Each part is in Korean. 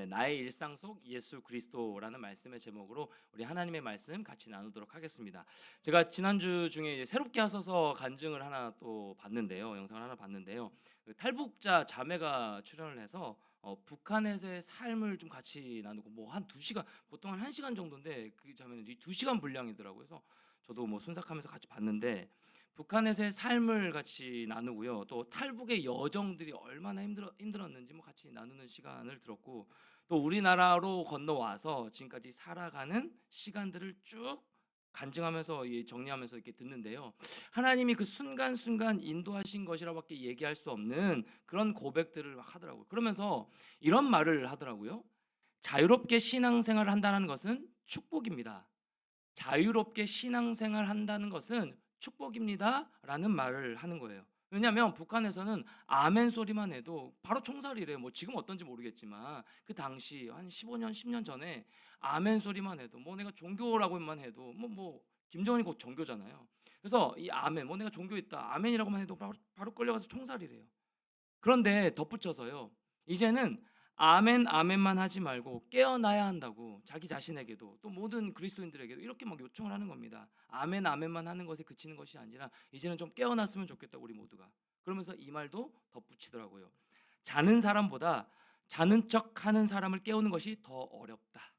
나의 일상 속 예수 그리스도라는 말씀의 제목으로 우리 하나님의 말씀 같이 나누도록 하겠습니다. 제가 지난주 중에 이제 새롭게 하셔서 간증을 하나 또 봤는데요. 영상을 하나 봤는데요. 그 탈북자 자매가 출연을 해서 북한에서의 삶을 좀 같이 나누고 뭐 한 2시간, 보통 한 1시간 정도인데 그 자매는 2시간 분량이더라고요. 그래서 저도 뭐 순삭하면서 같이 봤는데 북한에서의 삶을 같이 나누고요. 또 탈북의 여정들이 얼마나 힘들었는지 뭐 같이 나누는 시간을 들었고, 또 우리나라로 건너와서 지금까지 살아가는 시간들을 쭉 간증하면서 정리하면서 이렇게 듣는데요. 하나님이 그 순간순간 인도하신 것이라고밖에 얘기할 수 없는 그런 고백들을 막 하더라고요. 그러면서 이런 말을 하더라고요. 자유롭게 신앙생활을 한다는 것은 축복입니다. 자유롭게 신앙생활 한다는 것은 축복입니다 라는 말을 하는 거예요. 왜냐하면 북한에서는 아멘 소리만 해도 바로 총살이래요. 뭐 지금 어떤지 모르겠지만 그 당시 한 15년 10년 전에 아멘 소리만 해도, 뭐 내가 종교라고만 해도 뭐 김정은이 곧 종교잖아요. 그래서 이 아멘, 뭐 내가 종교 있다 아멘이라고만 해도 바로 끌려가서 총살이래요. 그런데 덧붙여서요, 이제는 아멘 아멘만 하지 말고 깨어나야 한다고 자기 자신에게도 또 모든 그리스도인들에게도 이렇게 막 요청을 하는 겁니다. 아멘 아멘만 하는 것에 그치는 것이 아니라 이제는 좀 깨어났으면 좋겠다 우리 모두가. 그러면서 이 말도 덧붙이더라고요. 자는 사람보다 자는 척하는 사람을 깨우는 것이 더 어렵다.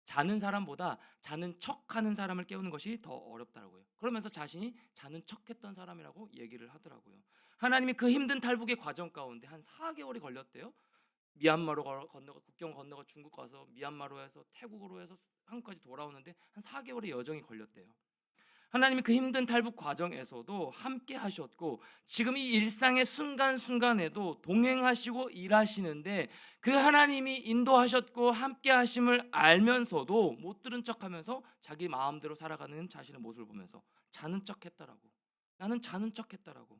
자는 사람보다 자는 척하는 사람을 깨우는 것이 더 어렵다라고요. 그러면서 자신이 자는 척했던 사람이라고 얘기를 하더라고요. 하나님이 그 힘든 탈북의 과정 가운데 한 4개월이 걸렸대요. 미얀마로 건너가, 국경 건너가 중국 가서 미얀마로 해서 태국으로 해서 한국까지 돌아오는데 한 4개월의 여정이 걸렸대요. 하나님이 그 힘든 탈북 과정에서도 함께 하셨고, 지금 이 일상의 순간순간에도 동행하시고 일하시는데, 그 하나님이 인도하셨고 함께 하심을 알면서도 못 들은 척하면서 자기 마음대로 살아가는 자신의 모습을 보면서 자는 척했다라고. 나는 자는 척했다라고.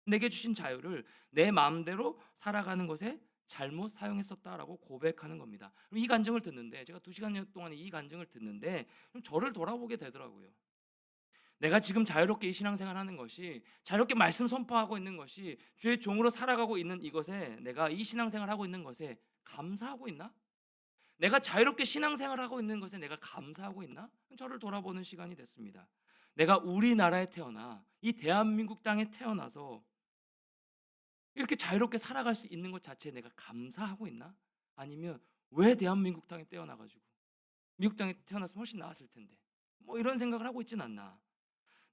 내게 주신 자유를 내 마음대로 살아가는 것에 잘못 사용했었다라고 고백하는 겁니다. 이 간증을 듣는데, 제가 2시간 동안 이 간증을 듣는데 좀 저를 돌아보게 되더라고요. 내가 지금 자유롭게 이 신앙생활 하는 것이, 자유롭게 말씀 선포하고 있는 것이, 주의 종으로 살아가고 있는 이것에, 내가 이 신앙생활 하고 있는 것에 감사하고 있나? 내가 자유롭게 신앙생활 하고 있는 것에 내가 감사하고 있나? 저를 돌아보는 시간이 됐습니다. 내가 우리나라에 태어나 이 대한민국 땅에 태어나서 이렇게 자유롭게 살아갈 수 있는 것 자체에 내가 감사하고 있나? 아니면 왜 대한민국 땅에 태어나가지고 미국 땅에 태어났으면 훨씬 나았을 텐데 뭐 이런 생각을 하고 있진 않나?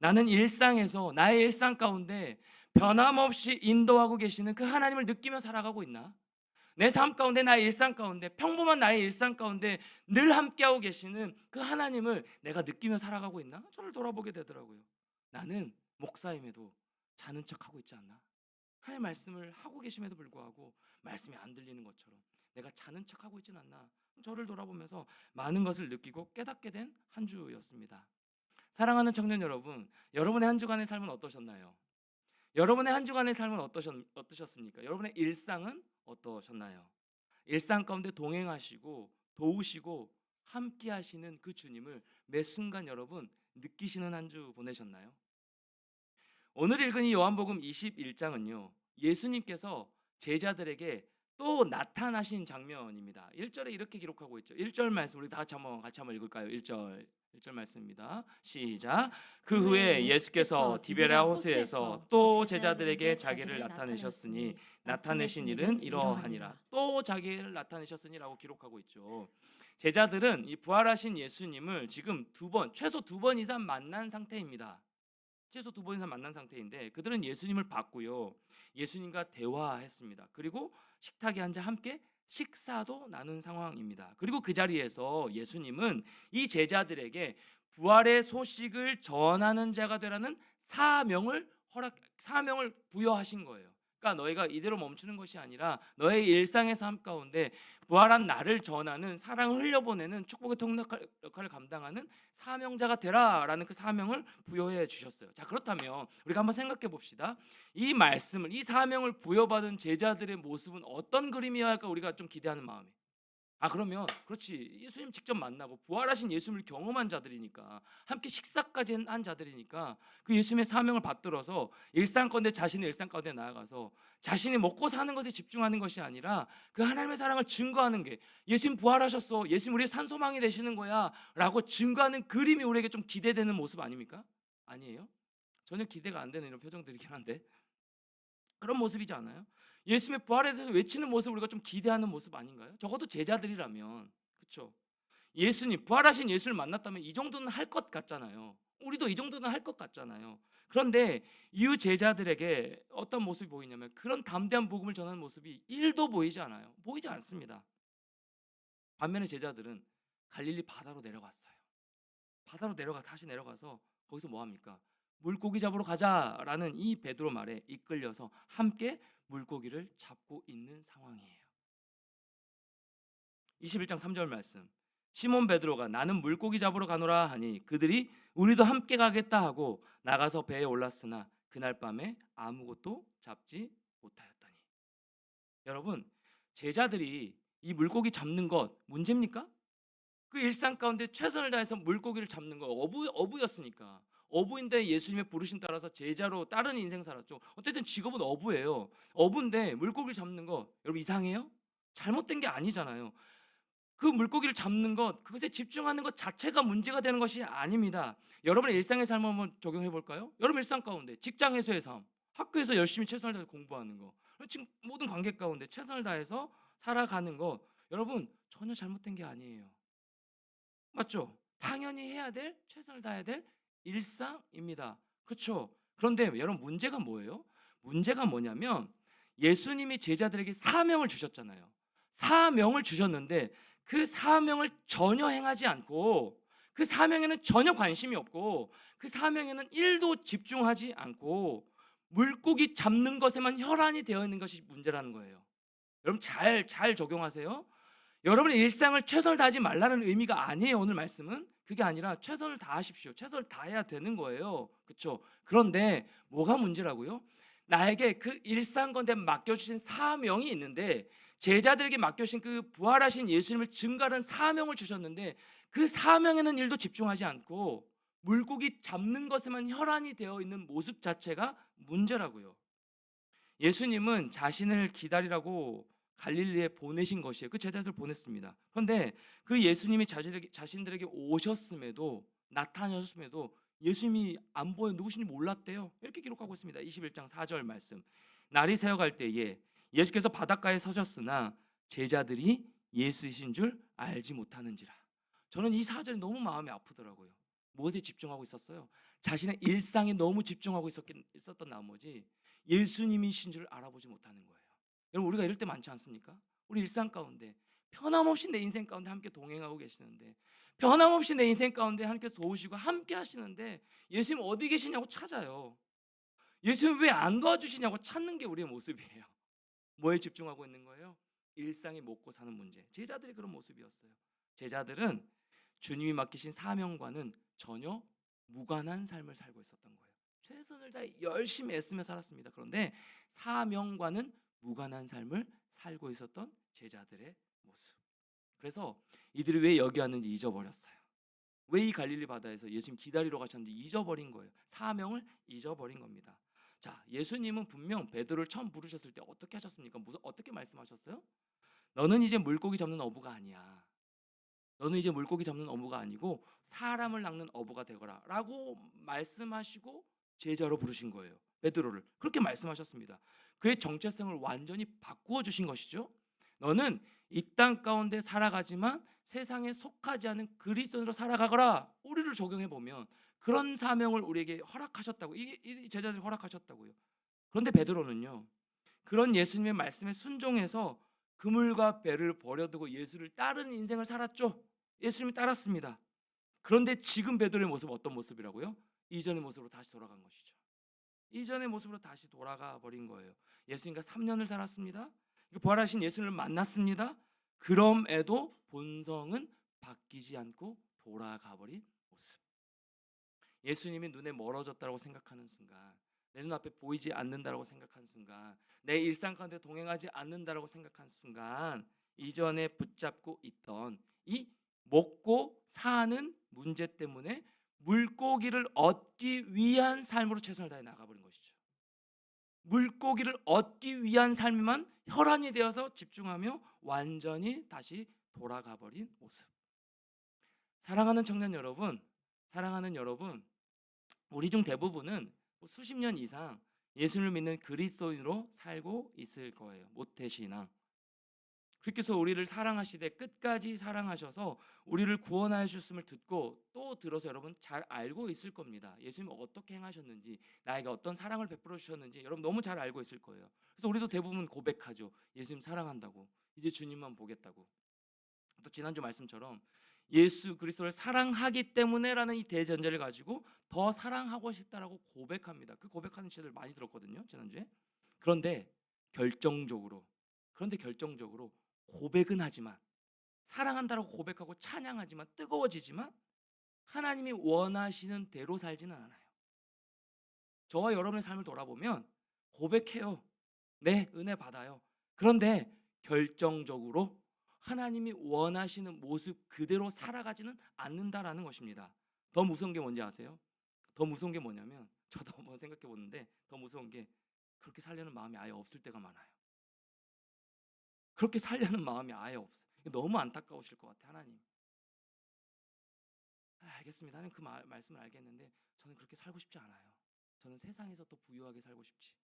나는 일상에서 나의 일상 가운데 변함없이 인도하고 계시는 그 하나님을 느끼며 살아가고 있나? 내 삶 가운데, 나의 일상 가운데, 평범한 나의 일상 가운데 늘 함께하고 계시는 그 하나님을 내가 느끼며 살아가고 있나? 저를 돌아보게 되더라고요. 나는 목사임에도 자는 척하고 있지 않나? 하나님 말씀을 하고 계심에도 불구하고 말씀이 안 들리는 것처럼 내가 자는 척하고 있진 않나? 저를 돌아보면서 많은 것을 느끼고 깨닫게 된 한 주였습니다. 사랑하는 청년 여러분, 여러분의 한 주간의 삶은 어떠셨나요? 여러분의 한 주간의 삶은 어떠셨습니까? 여러분의 일상은 어떠셨나요? 일상 가운데 동행하시고 도우시고 함께 하시는 그 주님을 매 순간 여러분 느끼시는 한 주 보내셨나요? 오늘 읽은 이 요한복음 21장은요, 예수님께서 제자들에게 또 나타나신 장면입니다. 1절에 이렇게 기록하고 있죠. 1절 말씀 우리 다 같이 한번 읽을까요? 1절 말씀입니다. 시작. 그 후에 예수께서 디베랴 호수에서 또 제자들에게 자기를 나타내셨으니 나타내신 일은 이러하니라. 또 자기를 나타내셨으니라고 기록하고 있죠. 제자들은 이 부활하신 예수님을 지금 최소 2번 이상 만난 상태입니다. 최소 2번 이상 만난 상태인데 그들은 예수님을 봤고요. 예수님과 대화했습니다. 그리고 식탁에 앉아 함께 식사도 나눈 상황입니다. 그리고 그 자리에서 예수님은 이 제자들에게 부활의 소식을 전하는 자가 되라는 사명을 부여하신 거예요. 그러니까 너희가 이대로 멈추는 것이 아니라 너의 일상의 삶 가운데 부활한 나를 전하는, 사랑을 흘려보내는 축복의 통로 역할을 감당하는 사명자가 되라라는 그 사명을 부여해 주셨어요. 자, 그렇다면 우리가 한번 생각해 봅시다. 이 말씀을, 이 사명을 부여받은 제자들의 모습은 어떤 그림이어야 할까 우리가 좀 기대하는 마음이. 그러면 그렇지. 예수님 직접 만나고 부활하신 예수님을 경험한 자들이니까, 함께 식사까지 한 자들이니까 그 예수님의 사명을 받들어서 일상 가운데, 자신의 일상 가운데 나아가서 자신이 먹고 사는 것에 집중하는 것이 아니라 그 하나님의 사랑을 증거하는 게, 예수님 부활하셨어, 예수님 우리의 산소망이 되시는 거야 라고 증거하는 그림이 우리에게 좀 기대되는 모습 아닙니까? 아니에요? 전혀 기대가 안 되는 이런 표정들이긴 한데 그런 모습이지 않아요? 예수님의 부활에 대해서 외치는 모습, 우리가 좀 기대하는 모습 아닌가요? 적어도 제자들이라면. 그렇죠? 예수님, 부활하신 예수를 만났다면 이 정도는 할 것 같잖아요. 우리도 이 정도는 할 것 같잖아요. 그런데 이후 제자들에게 어떤 모습이 보이냐면, 그런 담대한 복음을 전하는 모습이 1도 보이지 않아요. 보이지 않습니다. 반면에 제자들은 갈릴리 바다로 내려갔어요. 바다로 다시 내려가서 거기서 뭐 합니까? 물고기 잡으러 가자라는 이 베드로 말에 이끌려서 함께 물고기를 잡고 있는 상황이에요. 21장 3절 말씀. 시몬 베드로가 나는 물고기 잡으러 가노라 하니 그들이 우리도 함께 가겠다 하고 나가서 배에 올랐으나 그날 밤에 아무것도 잡지 못하였더니. 여러분, 제자들이 이 물고기 잡는 것 문제입니까? 그 일상 가운데 최선을 다해서 물고기를 잡는 거, 어부였으니까. 어부인데 예수님의 부르심 따라서 제자로 다른 인생 살았죠. 어쨌든 직업은 어부예요. 어부인데 물고기를 잡는 거 여러분 이상해요? 잘못된 게 아니잖아요. 그 물고기를 잡는 것, 그것에 집중하는 것 자체가 문제가 되는 것이 아닙니다. 여러분의 일상의 삶을 한번 적용해 볼까요? 여러분 일상 가운데 직장에서의 삶, 학교에서 열심히 최선을 다해서 공부하는 거, 지금 모든 관계 가운데 최선을 다해서 살아가는 거, 여러분 전혀 잘못된 게 아니에요. 맞죠? 당연히 해야 될, 최선을 다해야 될 일상입니다. 그렇죠? 그런데 여러분 문제가 뭐예요? 문제가 뭐냐면 예수님이 제자들에게 사명을 주셨잖아요. 사명을 주셨는데 그 사명을 전혀 행하지 않고, 그 사명에는 전혀 관심이 없고, 그 사명에는 1도 집중하지 않고 물고기 잡는 것에만 혈안이 되어 있는 것이 문제라는 거예요. 여러분 잘 적용하세요. 여러분의 일상을 최선을 다하지 말라는 의미가 아니에요. 오늘 말씀은 그게 아니라 최선을 다하십시오. 최선을 다해야 되는 거예요. 그렇죠? 그런데 뭐가 문제라고요? 나에게 그 일상 건데 맡겨주신 사명이 있는데, 제자들에게 맡겨주신 그 부활하신 예수님을 증거하는 사명을 주셨는데 그 사명에는 1도 집중하지 않고 물고기 잡는 것에만 혈안이 되어 있는 모습 자체가 문제라고요. 예수님은 자신을 기다리라고 갈릴리에 보내신 것이에요. 그 제자들을 보냈습니다. 그런데 그 예수님이 자신들에게 오셨음에도, 나타나셨음에도 예수님이 안 보여 누구신지 몰랐대요. 이렇게 기록하고 있습니다. 21장 4절 말씀. 날이 새어갈 때에 예수께서 바닷가에 서셨으나 제자들이 예수이신 줄 알지 못하는지라. 저는 이 4절이 너무 마음이 아프더라고요. 무엇에 집중하고 있었어요? 자신의 일상에 너무 집중하고 있었던 나머지 예수님이신 줄 알아보지 못하는 거예요. 여러분 우리가 이럴 때 많지 않습니까? 우리 일상 가운데 변함없이 내 인생 가운데 함께 동행하고 계시는데, 변함없이 내 인생 가운데 함께 도우시고 함께 하시는데 예수님 어디 계시냐고 찾아요. 예수님 왜 안 도와주시냐고 찾는 게 우리의 모습이에요. 뭐에 집중하고 있는 거예요? 일상에 먹고 사는 문제. 제자들이 그런 모습이었어요. 제자들은 주님이 맡기신 사명과는 전혀 무관한 삶을 살고 있었던 거예요. 최선을 다해 열심히 애쓰며 살았습니다. 그런데 사명과는 무관한 삶을 살고 있었던 제자들의 모습. 그래서 이들이 왜 여기 왔는지 잊어버렸어요. 왜 이 갈릴리 바다에서 예수님 기다리러 가셨는지 잊어버린 거예요. 사명을 잊어버린 겁니다. 자, 예수님은 분명 베드로를 처음 부르셨을 때 어떻게 하셨습니까? 어떻게 말씀하셨어요? 너는 이제 물고기 잡는 어부가 아니야. 너는 이제 물고기 잡는 어부가 아니고 사람을 낚는 어부가 되거라 라고 말씀하시고 제자로 부르신 거예요. 베드로를 그렇게 말씀하셨습니다. 그의 정체성을 완전히 바꾸어 주신 것이죠. 너는 이 땅 가운데 살아가지만 세상에 속하지 않은 그리스도인으로 살아가거라. 우리를 적용해 보면 그런 사명을 우리에게 허락하셨다고, 이 제자들이 허락하셨다고요. 그런데 베드로는요, 그런 예수님의 말씀에 순종해서 그물과 배를 버려두고 예수를 따르는 인생을 살았죠. 예수님이 따랐습니다. 그런데 지금 베드로의 모습은 어떤 모습이라고요? 이전의 모습으로 다시 돌아간 것이죠. 이전의 모습으로 다시 돌아가 버린 거예요. 예수님과 3년을 살았습니다. 부활하신 예수님을 만났습니다. 그럼에도 본성은 바뀌지 않고 돌아가 버린 모습. 예수님이 눈에 멀어졌다고 생각하는 순간, 내 눈앞에 보이지 않는다고 생각한 순간, 내 일상 가운데 동행하지 않는다고 생각한 순간, 이전에 붙잡고 있던 이 먹고 사는 문제 때문에 물고기를 얻기 위한 삶으로 최선을 다해 나가버린 것이죠. 물고기를 얻기 위한 삶만 혈안이 되어서 집중하며 완전히 다시 돌아가 버린 모습. 사랑하는 청년 여러분, 사랑하는 여러분, 우리 중 대부분은 수십 년 이상 예수를 믿는 그리스도인으로 살고 있을 거예요. 모태신앙. 그렇게서 우리를 사랑하시되 끝까지 사랑하셔서 우리를 구원하여 주셨음을 듣고 또 들어서 여러분 잘 알고 있을 겁니다. 예수님이 어떻게 행하셨는지, 나에게 어떤 사랑을 베풀어 주셨는지 여러분 너무 잘 알고 있을 거예요. 그래서 우리도 대부분 고백하죠. 예수님 사랑한다고, 이제 주님만 보겠다고. 또 지난주 말씀처럼 예수 그리스도를 사랑하기 때문에라는 이 대전제를 가지고 더 사랑하고 싶다라고 고백합니다. 그 고백하는 시들 많이 들었거든요, 지난주에. 그런데 결정적으로 고백은 하지만, 사랑한다라고 고백하고 찬양하지만, 뜨거워지지만 하나님이 원하시는 대로 살지는 않아요. 저와 여러분의 삶을 돌아보면 고백해요. 네, 은혜 받아요. 그런데 결정적으로 하나님이 원하시는 모습 그대로 살아가지는 않는다라는 것입니다. 더 무서운 게 뭔지 아세요? 더 무서운 게 뭐냐면, 저도 한번 생각해 보는데 더 무서운 게 그렇게 살려는 마음이 아예 없을 때가 많아요. 그렇게 살려는 마음이 아예 없어요. 너무 안타까우실 것 같아요. 하나님, 알겠습니다. 하나님 그 말씀을 알겠는데 저는 그렇게 살고 싶지 않아요. 저는 세상에서 더 부유하게 살고 싶지,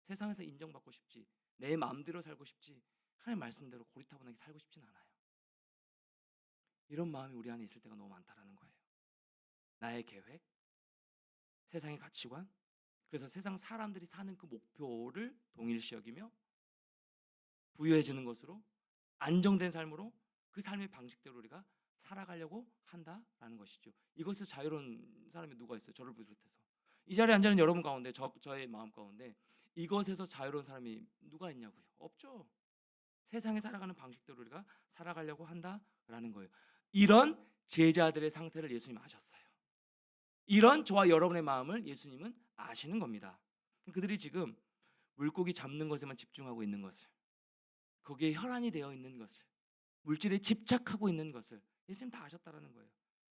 세상에서 인정받고 싶지, 내 마음대로 살고 싶지, 하나님 말씀대로 고리타분하게 살고 싶진 않아요. 이런 마음이 우리 안에 있을 때가 너무 많다라는 거예요. 나의 계획, 세상의 가치관, 그래서 세상 사람들이 사는 그 목표를 동일시 여기며 부유해지는 것으로, 안정된 삶으로, 그 삶의 방식대로 우리가 살아가려고 한다라는 것이죠. 이것에서 자유로운 사람이 누가 있어요? 저를 비롯해서 이 자리에 앉아 있는 여러분 가운데, 저의 마음 가운데 이것에서 자유로운 사람이 누가 있냐고요? 없죠. 세상에 살아가는 방식대로 우리가 살아가려고 한다라는 거예요. 이런 제자들의 상태를 예수님 아셨어요. 이런 저와 여러분의 마음을 예수님은 아시는 겁니다. 그들이 지금 물고기 잡는 것에만 집중하고 있는 것을, 거기에 혈안이 되어 있는 것을, 물질에 집착하고 있는 것을 예수님 다 아셨다라는 거예요.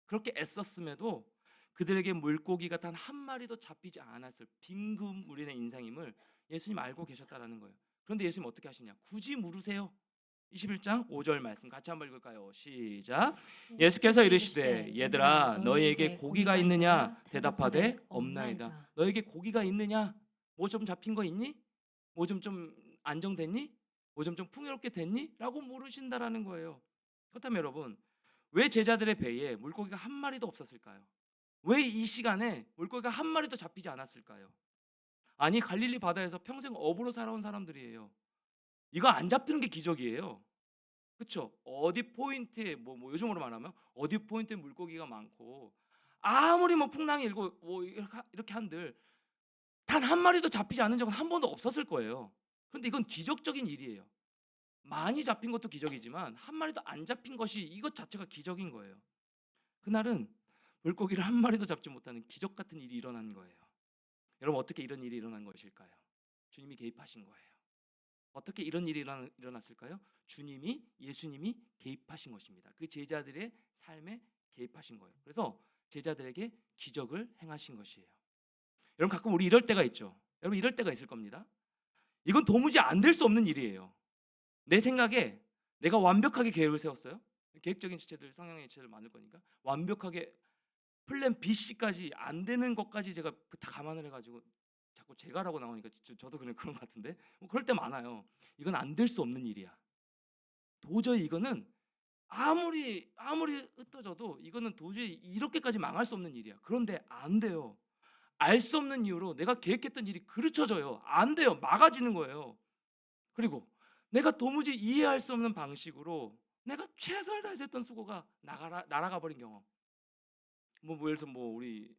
그렇게 애썼음에도 그들에게 물고기가 단 한 마리도 잡히지 않았을 빈금 우리의 인생임을 예수님 알고 계셨다라는 거예요. 그런데 예수님 어떻게 하시냐? 굳이 물으세요. 21장 5절 말씀 같이 한번 읽을까요? 시작. 예수께서 이르시되 얘들아 너희에게 고기가 있느냐? 대답하되 없나이다. 너에게 고기가 있느냐? 뭐 좀 잡힌 거 있니? 뭐 좀 안정됐니? 뭐 좀 풍요롭게 됐니? 라고 물으신다라는 거예요. 그렇다면 여러분, 왜 제자들의 배에 물고기가 한 마리도 없었을까요? 왜 이 시간에 물고기가 한 마리도 잡히지 않았을까요? 아니, 갈릴리 바다에서 평생 어부로 살아온 사람들이에요. 이거 안 잡히는 게 기적이에요. 그렇죠? 어디 포인트에 뭐 요즘으로 말하면 어디 포인트에 물고기가 많고 아무리 뭐 풍랑이 일고 뭐 이렇게 한들 단 한 마리도 잡히지 않은 적은 한 번도 없었을 거예요. 그런데 이건 기적적인 일이에요. 많이 잡힌 것도 기적이지만 한 마리도 안 잡힌 것이 이것 자체가 기적인 거예요. 그날은 물고기를 한 마리도 잡지 못하는 기적 같은 일이 일어난 거예요. 여러분, 어떻게 이런 일이 일어난 것일까요? 주님이 개입하신 거예요. 어떻게 이런 일이 일어났을까요? 예수님이 개입하신 것입니다. 그 제자들의 삶에 개입하신 거예요. 그래서 제자들에게 기적을 행하신 것이에요. 여러분, 가끔 우리 이럴 때가 있죠. 여러분, 이럴 때가 있을 겁니다. 이건 도무지 안 될 수 없는 일이에요. 내 생각에 내가 완벽하게 계획을 세웠어요. 계획적인 지체들, 성향의 지체들 많을 거니까 완벽하게 플랜 B, C까지 안 되는 것까지 제가 다 감안을 해가지고 자꾸 제가라고 나오니까 저도 그런 것 같은데 뭐 그럴 때 많아요. 이건 안 될 수 없는 일이야. 도저히 이거는 아무리 흩어져도 이거는 도저히 이렇게까지 망할 수 없는 일이야. 그런데 안 돼요. 알 수 없는 이유로 내가 계획했던 일이 그르쳐져요. 안 돼요. 막아지는 거예요. 그리고 내가 도무지 이해할 수 없는 방식으로 내가 최선을 다해서 했던 수고가 날아가 버린 경험. 뭐 예를 들어서 우리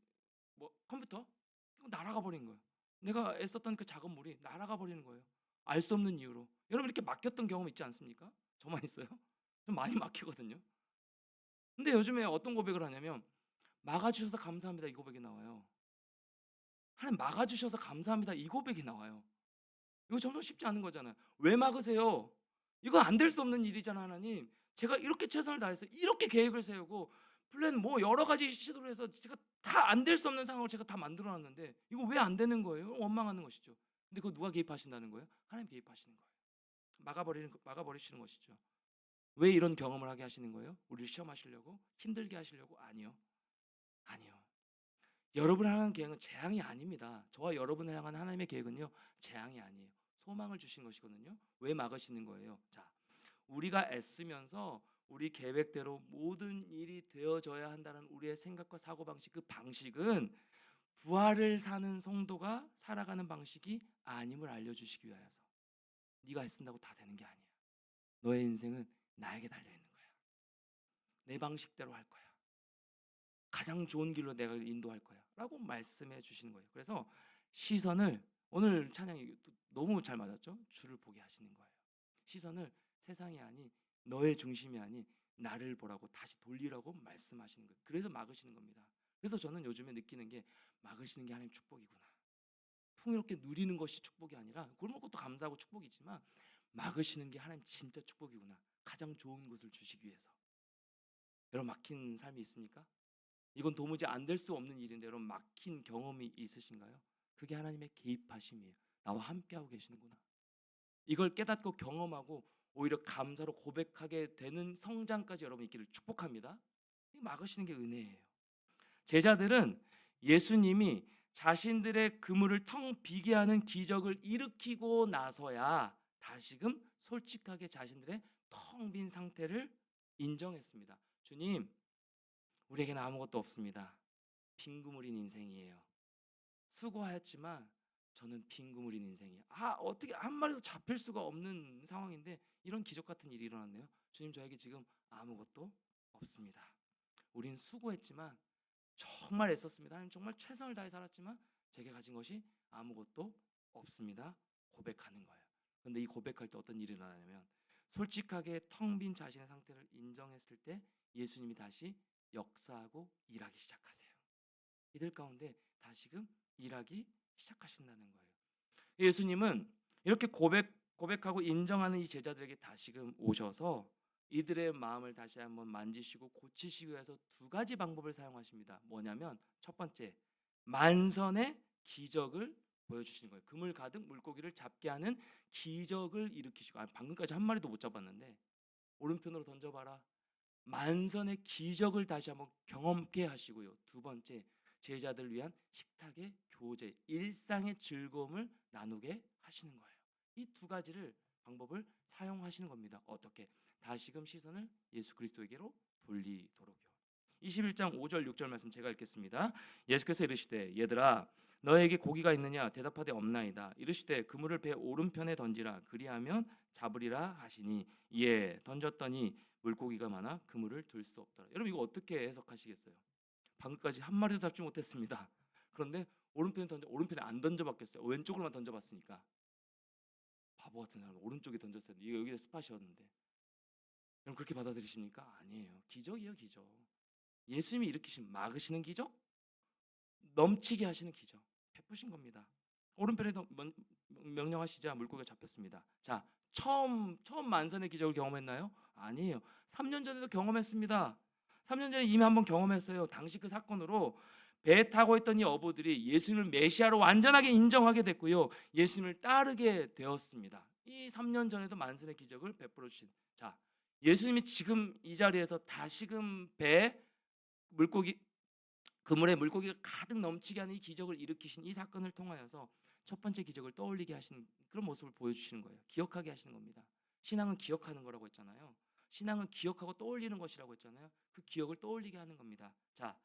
컴퓨터 날아가 버린 거예요. 내가 애썼던 그 작업물이 날아가 버리는 거예요. 알 수 없는 이유로. 여러분, 이렇게 맡겼던 경험 있지 않습니까? 저만 있어요? 좀 많이 막히거든요. 근데 요즘에 어떤 고백을 하냐면 막아주셔서 감사합니다 이 고백이 나와요. 하나님 막아주셔서 감사합니다 이 고백이 나와요. 이거 정말 쉽지 않은 거잖아요. 왜 막으세요? 이거 안 될 수 없는 일이잖아 하나님. 제가 이렇게 최선을 다해서 이렇게 계획을 세우고 플랜 뭐 여러 가지 시도를 해서 제가 다 안 될 수 없는 상황을 제가 다 만들어 놨는데 이거 왜 안 되는 거예요? 원망하는 것이죠. 근데 그거 누가 개입하신다는 거예요? 하나님 개입하시는 거예요. 막아버리시는 것이죠. 왜 이런 경험을 하게 하시는 거예요? 우리를 시험하시려고? 힘들게 하시려고? 아니요. 아니요. 여러분을 향한 계획은 재앙이 아닙니다. 저와 여러분을 향한 하나님의 계획은요, 재앙이 아니에요. 소망을 주신 것이거든요. 왜 막으시는 거예요? 자, 우리가 애쓰면서 우리 계획대로 모든 일이 되어져야 한다는 우리의 생각과 사고방식, 그 방식은 부활을 사는 성도가 살아가는 방식이 아님을 알려주시기 위하여서. 네가 애쓴다고 다 되는 게 아니야. 너의 인생은 나에게 달려있는 거야. 내 방식대로 할 거야. 가장 좋은 길로 내가 인도할 거야 라고 말씀해 주시는 거예요. 그래서 시선을, 오늘 찬양이 너무 잘 맞았죠? 주를 보게 하시는 거예요. 시선을 세상이 아닌, 너의 중심이 아닌 나를 보라고 다시 돌리라고 말씀하시는 거예요. 그래서 막으시는 겁니다. 그래서 저는 요즘에 느끼는 게, 막으시는 게 하나님 축복이구나. 풍요롭게 누리는 것이 축복이 아니라, 굶을 것도 감사하고 축복이지만 막으시는 게 하나님 진짜 축복이구나. 가장 좋은 것을 주시기 위해서. 여러분, 막힌 삶이 있습니까? 이건 도무지 안 될 수 없는 일인데 여러분, 막힌 경험이 있으신가요? 그게 하나님의 개입하심이에요. 나와 함께하고 계시는구나. 이걸 깨닫고 경험하고 오히려 감사로 고백하게 되는 성장까지 여러분 있기를 축복합니다. 막으시는 게 은혜예요. 제자들은 예수님이 자신들의 그물을 텅 비게 하는 기적을 일으키고 나서야 다시금 솔직하게 자신들의 텅 빈 상태를 인정했습니다. 주님, 우리에게는 아무것도 없습니다. 빈 그물인 인생이에요. 수고하였지만 저는 빈 그물인 인생이에요. 어떻게 한 마리도 잡힐 수가 없는 상황인데 이런 기적 같은 일이 일어났네요. 주님, 저에게 지금 아무것도 없습니다. 우린 수고했지만 정말 애썼습니다. 하나님, 정말 최선을 다해 살았지만 제게 가진 것이 아무것도 없습니다. 고백하는 거예요. 그런데 이 고백할 때 어떤 일이 일어나냐면, 솔직하게 텅 빈 자신의 상태를 인정했을 때 예수님이 다시 역사하고 일하기 시작하세요. 이들 가운데 다시금 일하기 시작하신다는 거예요. 예수님은 이렇게 고백하고 인정하는 이 제자들에게 다시금 오셔서 이들의 마음을 다시 한번 만지시고 고치시기 위해서 두 가지 방법을 사용하십니다. 뭐냐면, 첫 번째, 만선의 기적을 보여주시는 거예요. 그물 가득 물고기를 잡게 하는 기적을 일으키시고, 방금까지 한 마리도 못 잡았는데 오른편으로 던져봐라. 만선의 기적을 다시 한번 경험케 하시고요. 두 번째, 제자들을 위한 식탁의 교제, 일상의 즐거움을 나누게 하시는 거예요. 이 두 가지를 방법을 사용하시는 겁니다. 어떻게? 다시금 시선을 예수 그리스도에게로 돌리도록요. 21장 5절 6절 말씀 제가 읽겠습니다. 예수께서 이르시되, 얘들아 너에게 고기가 있느냐? 대답하되 없나이다. 이르시되 그물을 배 오른편에 던지라. 그리하면 잡으리라 하시니, 이에 던졌더니 물고기가 많아 그물을 들 수 없더라. 여러분, 이거 어떻게 해석하시겠어요? 방금까지 한 마리도 잡지 못했습니다. 그런데 오른편에 안 던져봤겠어요? 왼쪽으로만 던져봤으니까. 바보 같은 사람, 오른쪽에 던졌어요. 이거 여기가 스팟이었는데. 여러분, 그렇게 받아들이십니까? 아니에요. 기적이에요, 기적. 예수님이 일으키신, 막으시는 기적, 넘치게 하시는 기적, 베푸신 겁니다. 오른편에 명령하시자 물고기가 잡혔습니다. 자, 처음 만선의 기적을 경험했나요? 아니에요. 3년 전에도 경험했습니다. 3년 전에 이미 한번 경험했어요. 당시 그 사건으로 배 타고 있던 이 어부들이 예수님을 메시아로 완전하게 인정하게 됐고요, 예수님을 따르게 되었습니다. 이 3년 전에도 만선의 기적을 베풀어 주신, 자, 예수님이 지금 이 자리에서 다시금 그물에 물고기가 가득 넘치게 하는 이 기적을 일으키신 이 사건을 통하여서 첫 번째 기적을 떠올리게 하시는 그런 모습을 보여주시는 거예요. 기억하게 하시는 겁니다. 신앙은 기억하는 거라고 했잖아요. 신앙은 기억하고 떠올리는 것이라고 했잖아요. 그 기억을 떠올리게 하는 겁니다. 자,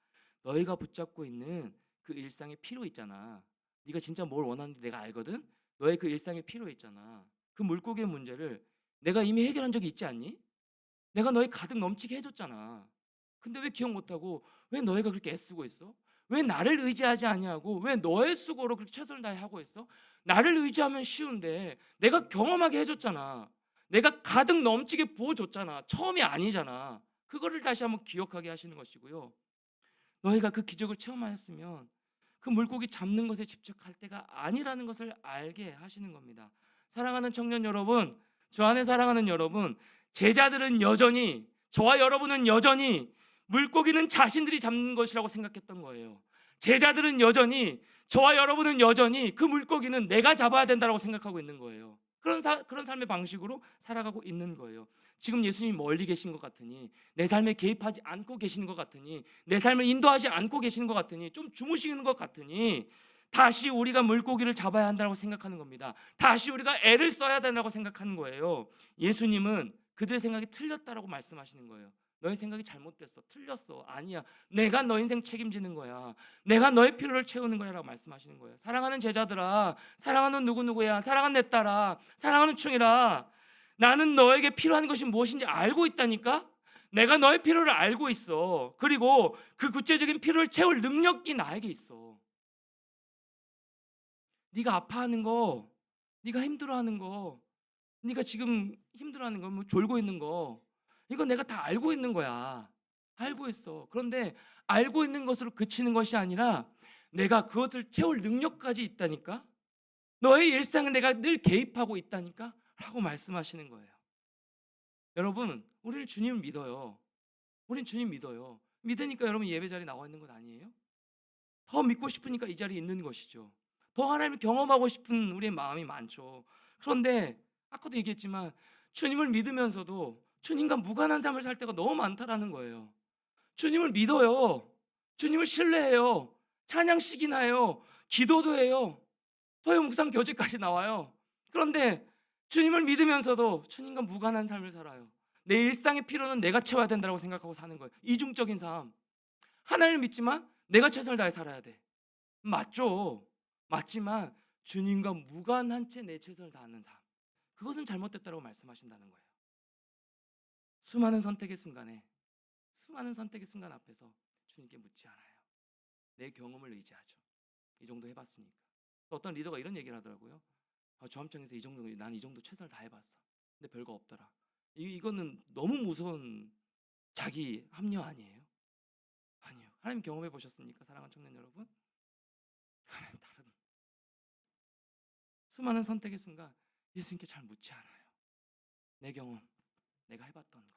너희가 붙잡고 있는 그 일상의 피로 있잖아. 네가 진짜 뭘 원하는지 내가 알거든. 너의 그 일상의 피로 있잖아. 그 물고기의 문제를 내가 이미 해결한 적이 있지 않니? 내가 너희 가득 넘치게 해줬잖아. 근데 왜 기억 못하고 왜 너희가 그렇게 애쓰고 있어? 왜 나를 의지하지 아니하고 왜 너의 수고로 그렇게 최선을 다해 하고 있어? 나를 의지하면 쉬운데 내가 경험하게 해줬잖아. 내가 가득 넘치게 부어줬잖아. 처음이 아니잖아. 그거를 다시 한번 기억하게 하시는 것이고요, 너희가 그 기적을 체험하였으면 그 물고기 잡는 것에 집착할 때가 아니라는 것을 알게 하시는 겁니다. 사랑하는 청년 여러분, 저 안에 사랑하는 여러분, 제자들은 여전히, 저와 여러분은 여전히 물고기는 자신들이 잡는 것이라고 생각했던 거예요. 제자들은 여전히, 저와 여러분은 여전히 그 물고기는 내가 잡아야 된다고 생각하고 있는 거예요. 그런 삶의 방식으로 살아가고 있는 거예요. 지금 예수님이 멀리 계신 것 같으니, 내 삶에 개입하지 않고 계시는 것 같으니, 내 삶을 인도하지 않고 계시는 것 같으니, 좀 주무시는 것 같으니 다시 우리가 물고기를 잡아야 한다고 생각하는 겁니다. 다시 우리가 애를 써야 된다고 생각하는 거예요. 예수님은 그들의 생각이 틀렸다라고 말씀하시는 거예요. 너의 생각이 잘못됐어, 틀렸어, 아니야, 내가 너 인생 책임지는 거야, 내가 너의 필요를 채우는 거야 라고 말씀하시는 거예요. 사랑하는 제자들아, 사랑하는 누구누구야, 사랑하는 내 딸아, 사랑하는 충이라, 나는 너에게 필요한 것이 무엇인지 알고 있다니까. 내가 너의 필요를 알고 있어. 그리고 그 구체적인 필요를 채울 능력이 나에게 있어. 네가 아파하는 거, 네가 힘들어하는 거, 네가 지금 힘들어하는 거, 뭐 졸고 있는 거, 이거 내가 다 알고 있는 거야. 알고 있어. 그런데 알고 있는 것으로 그치는 것이 아니라 내가 그것을 채울 능력까지 있다니까. 너의 일상은 내가 늘 개입하고 있다니까 라고 말씀하시는 거예요. 여러분, 우리는 주님 믿어요. 우린 주님 믿어요. 믿으니까 여러분 예배 자리에 나와 있는 것 아니에요? 더 믿고 싶으니까 이 자리에 있는 것이죠. 더 하나님을 경험하고 싶은 우리의 마음이 많죠. 그런데 아까도 얘기했지만 주님을 믿으면서도 주님과 무관한 삶을 살 때가 너무 많다라는 거예요. 주님을 믿어요. 주님을 신뢰해요. 찬양식이나 해요. 기도도 해요. 토요 묵상 교제까지 나와요. 그런데 주님을 믿으면서도 주님과 무관한 삶을 살아요. 내 일상의 필요는 내가 채워야 된다고 생각하고 사는 거예요. 이중적인 삶. 하나님을 믿지만 내가 최선을 다해 살아야 돼. 맞죠. 맞지만 주님과 무관한 채 내 최선을 다하는 삶, 그것은 잘못됐다고 말씀하신다는 거예요. 수많은 선택의 순간에, 수많은 선택의 순간 앞에서 주님께 묻지 않아요. 내 경험을 의지하죠. 이 정도 해봤으니까. 어떤 리더가 이런 얘기를 하더라고요. 조합장에서 난 이 정도 최선을 다해봤어. 근데 별거 없더라. 이거는 너무 무서운 자기 합리화 아니에요? 아니에요. 하나님 경험해 보셨습니까, 사랑하는 청년 여러분? 하나님 다른 수많은 선택의 순간 예수님께 잘 묻지 않아요. 내 경험, 내가 해봤던 거,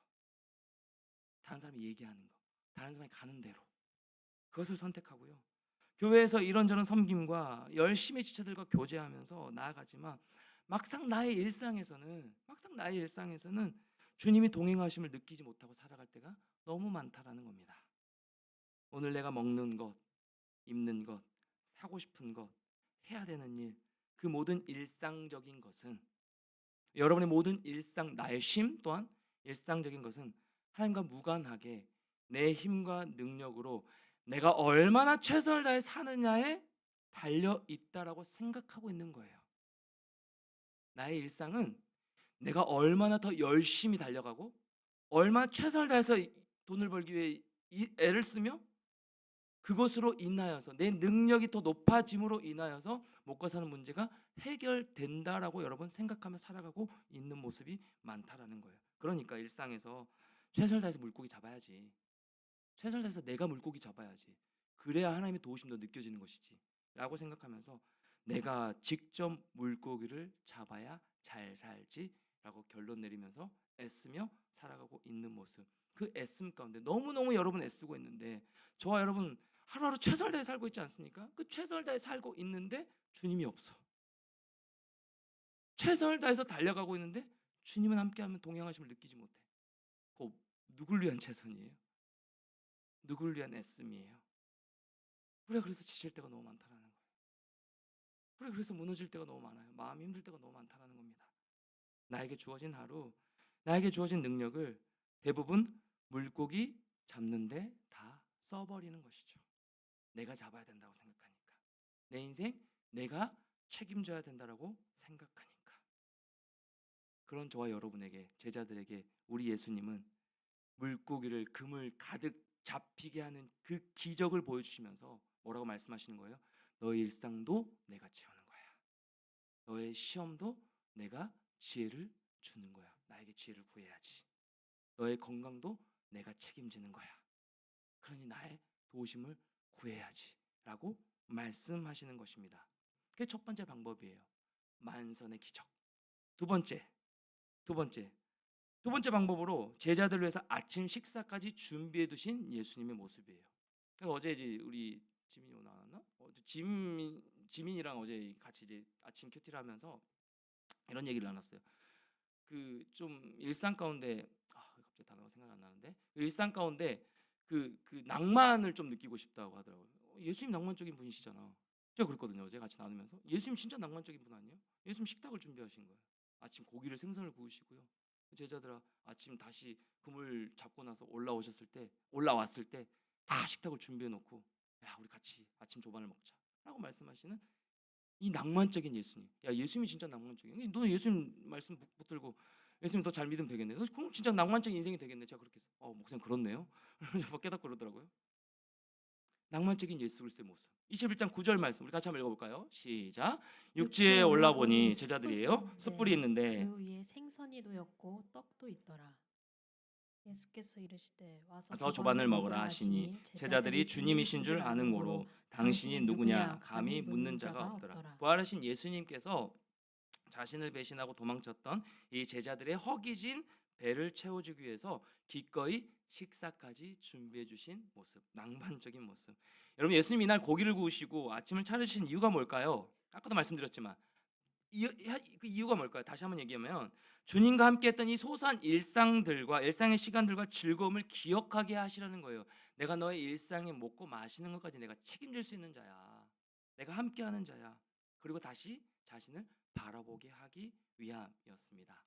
다른 사람이 얘기하는 거, 다른 사람이 가는 대로 그것을 선택하고요. 교회에서 이런저런 섬김과 열심히 지체들과 교제하면서 나아가지만 막상 나의 일상에서는 주님이 동행하심을 느끼지 못하고 살아갈 때가 너무 많다라는 겁니다. 오늘 내가 먹는 것, 입는 것, 사고 싶은 것, 해야 되는 일, 그 모든 일상적인 것은, 여러분의 모든 일상, 나의 쉼 또한 일상적인 것은 하나님과 무관하게 내 힘과 능력으로 내가 얼마나 최선을 다해 사느냐에 달려 있다라고 생각하고 있는 거예요. 나의 일상은 내가 얼마나 더 열심히 달려가고 얼마나 최선을 다해서 돈을 벌기 위해 애를 쓰며 그것으로 인하여서 내 능력이 더 높아짐으로 인하여서 먹고 사는 문제가 해결된다라고 여러분 생각하며 살아가고 있는 모습이 많다라는 거예요. 그러니까 일상에서 최선을 다해서 물고기 잡아야지. 최선을 다해서 내가 물고기 잡아야지. 그래야 하나님의 도우심도 느껴지는 것이지 라고 생각하면서 내가 직접 물고기를 잡아야 잘 살지 라고 결론 내리면서 애쓰며 살아가고 있는 모습, 그 애씀 가운데 너무너무 여러분 애쓰고 있는데 저와 여러분 하루하루 최선을 다해 살고 있지 않습니까? 그 최선을 다해 살고 있는데 주님이 없어. 최선을 다해서 달려가고 있는데 주님은 함께하면 동행하심을 느끼지 못해. 그거 누굴 위한 최선이에요? 누굴 위한 애씀이에요? 그래서 지칠 때가 너무 많다라는 거예요. 그래서 무너질 때가 너무 많아요. 마음이 힘들 때가 너무 많다라는 겁니다. 나에게 주어진 하루, 나에게 주어진 능력을 대부분 물고기 잡는데 다 써버리는 것이죠. 내가 잡아야 된다고 생각하니까, 내 인생 내가 책임져야 된다라고 생각하니까. 그런 저와 여러분에게, 제자들에게 우리 예수님은 물고기를 그물 가득 잡히게 하는 그 기적을 보여주시면서 뭐라고 말씀하시는 거예요? 너의 일상도 내가 채우는 거야. 너의 시험도 내가 지혜를 주는 거야. 나에게 지혜를 구해야지. 너의 건강도 내가 책임지는 거야. 그러니 나의 도우심을 구해야지 라고 말씀하시는 것입니다. 그게 첫 번째 방법이에요. 만선의 기적. 두 번째, 두 번째 방법으로 제자들을 위해서 아침 식사까지 준비해 두신 예수님의 모습이에요. 그래서 어제 이제 우리 지민이 나왔나? 지민이랑 어제 같이 이제 아침 큐티를 하면서 이런 얘기를 나눴어요. 그 좀 일상 가운데 갑자기 단어가 생각 안 나는데 일상 가운데 그 낭만을 좀 느끼고 싶다고 하더라고요. 예수님 낭만적인 분이시잖아. 제가 그랬거든요. 어제 같이 나누면서 예수님 진짜 낭만적인 분 아니에요? 예수님 식탁을 준비하신 거예요. 아침 고기를 생선을 구우시고요. 제자들아 아침 다시 그물 잡고 나서 올라왔을 때 다 식탁을 준비해 놓고 야 우리 같이 아침 조반을 먹자라고 말씀하시는 이 낭만적인 예수님. 야 예수님이 진짜 낭만적이야. 너 예수님 말씀 붙들고 예수님 더 잘 믿으면 되겠네. 너 그럼 진짜 낭만적인 인생이 되겠네. 제가 그렇게 해서 목사님 그렇네요. 깨닫고 그러더라고요. 낭만적인 예수 그리스도의 모습. 21장 9절 말씀 우리 같이 한번 읽어볼까요? 시작. 육지에 올라보니 제자들이에요. 숯불이 있는데 그 위에 생선이 놓였고 떡도 있더라. 예수께서 이르시되 와서 와서 조반을 먹으라 하시니 제자들이 주님이신 줄 아는 고로 당신이 누구냐 감히 묻는 자가 없더라. 부활하신 예수님께서 자신을 배신하고 도망쳤던 이 제자들의 허기진 배를 채워주기 위해서 기꺼이 식사까지 준비해 주신 모습, 낭만적인 모습. 여러분 예수님 이날 고기를 구우시고 아침을 차리신 이유가 뭘까요? 아까도 말씀드렸지만 그 이유가 뭘까요? 다시 한번 얘기하면 주님과 함께했던 이 소소한 일상의 시간들과 즐거움을 기억하게 하시라는 거예요. 내가 너의 일상에 먹고 마시는 것까지 내가 책임질 수 있는 자야. 내가 함께하는 자야. 그리고 다시 자신을 바라보게 하기 위함이었습니다.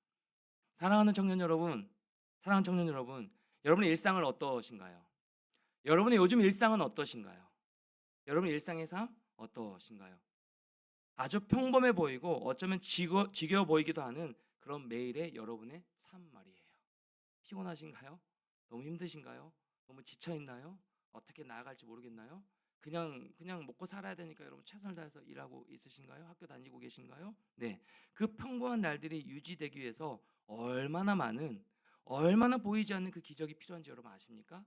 사랑하는 청년 여러분, 여러분의 일상은 어떠신가요? 여러분의 요즘 일상은 어떠신가요? 여러분의 일상의 삶 어떠신가요? 아주 평범해 보이고 어쩌면 지겨워 보이기도 하는 그런 매일의 여러분의 삶 말이에요. 피곤하신가요? 너무 힘드신가요? 너무 지쳐 있나요? 어떻게 나아갈지 모르겠나요? 그냥 먹고 살아야 되니까 여러분 최선을 다해서 일하고 있으신가요? 학교 다니고 계신가요? 네, 그 평범한 날들이 유지되기 위해서 얼마나 보이지 않는 그 기적이 필요한지 여러분 아십니까?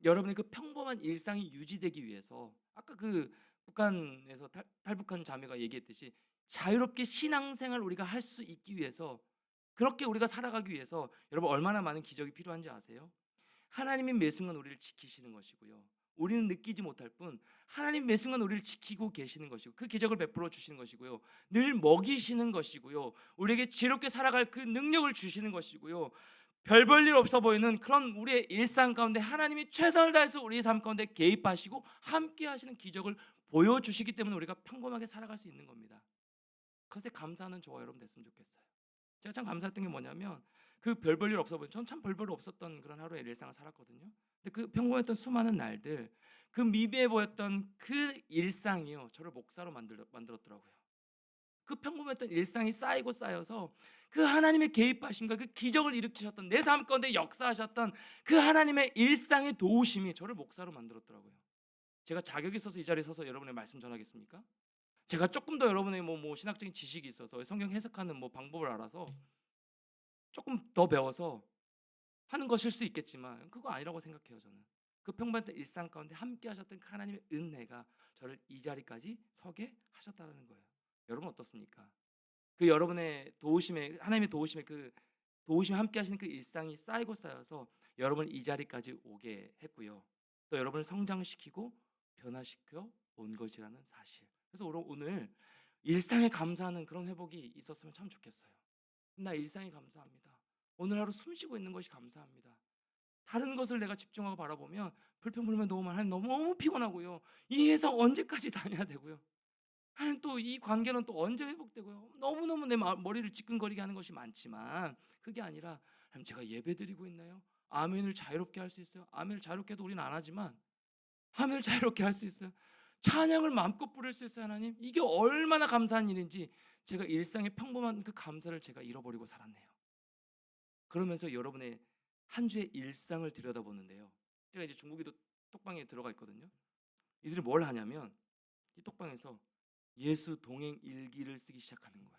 여러분의 그 평범한 일상이 유지되기 위해서 아까 그 북한에서 탈북한 자매가 얘기했듯이 자유롭게 신앙생활 우리가 할 수 있기 위해서 그렇게 우리가 살아가기 위해서 여러분 얼마나 많은 기적이 필요한지 아세요? 하나님이 매 순간 우리를 지키시는 것이고요. 우리는 느끼지 못할 뿐 하나님 매 순간 우리를 지키고 계시는 것이고 그 기적을 베풀어 주시는 것이고요. 늘 먹이시는 것이고요. 우리에게 지혜롭게 살아갈 그 능력을 주시는 것이고요. 별 볼 일 없어 보이는 그런 우리의 일상 가운데 하나님이 최선을 다해서 우리의 삶 가운데 개입하시고 함께 하시는 기적을 보여주시기 때문에 우리가 평범하게 살아갈 수 있는 겁니다. 그것에 감사하는 저와 여러분 됐으면 좋겠어요. 제가 참 감사했던 게 뭐냐면 그 별 볼 일 없어 보이는 전 참 별 볼 없었던 그런 하루의 일상을 살았거든요. 근데 그 평범했던 수많은 날들 그 미비해 보였던 그 일상이요 저를 목사로 만들었더라고요. 그 평범했던 일상이 쌓이고 쌓여서 그 하나님의 개입하심과 그 기적을 일으키셨던 내 삶 가운데 역사하셨던 그 하나님의 일상의 도우심이 저를 목사로 만들었더라고요. 제가 자격이 있어서 이 자리에 서서 여러분의 말씀 전하겠습니까? 제가 조금 더 여러분의 뭐 신학적인 지식이 있어서 성경 해석하는 뭐 방법을 알아서 조금 더 배워서 하는 것일 수도 있겠지만 그거 아니라고 생각해요. 저는 그 평범했던 일상 가운데 함께 하셨던 그 하나님의 은혜가 저를 이 자리까지 서게 하셨다는 거예요. 여러분 어떻습니까? 그 여러분의 도우심에 하나님의 도우심에 그 도우심에 함께 하시는 그 일상이 쌓이고 쌓여서 여러분을 이 자리까지 오게 했고요. 또 여러분을 성장시키고 변화시켜 온 것이라는 사실. 그래서 오늘 일상에 감사하는 그런 회복이 있었으면 참 좋겠어요. 나 일상에 감사합니다. 오늘 하루 숨 쉬고 있는 것이 감사합니다. 다른 것을 내가 집중하고 바라보면 불평불만 너무 많아요. 너무 피곤하고요. 이 회사 언제까지 다녀야 되고요. 하나님 또 이 관계는 또 언제 회복되고요. 너무너무 내 머리를 지끈거리게 하는 것이 많지만 그게 아니라 하나님 제가 예배드리고 있나요? 아멘을 자유롭게 할 수 있어요. 아멘을 자유롭게 해도 우리는 안 하지만 아멘을 자유롭게 할 수 있어요. 찬양을 마음껏 부를 수 있어요. 하나님 이게 얼마나 감사한 일인지 제가 일상의 평범한 그 감사를 제가 잃어버리고 살았네요. 그러면서 여러분의 한 주의 일상을 들여다보는데요. 제가 이제 중국에도 톡방에 들어가 있거든요. 이들이 뭘 하냐면 이 톡방에서 예수 동행 일기를 쓰기 시작하는 거예요.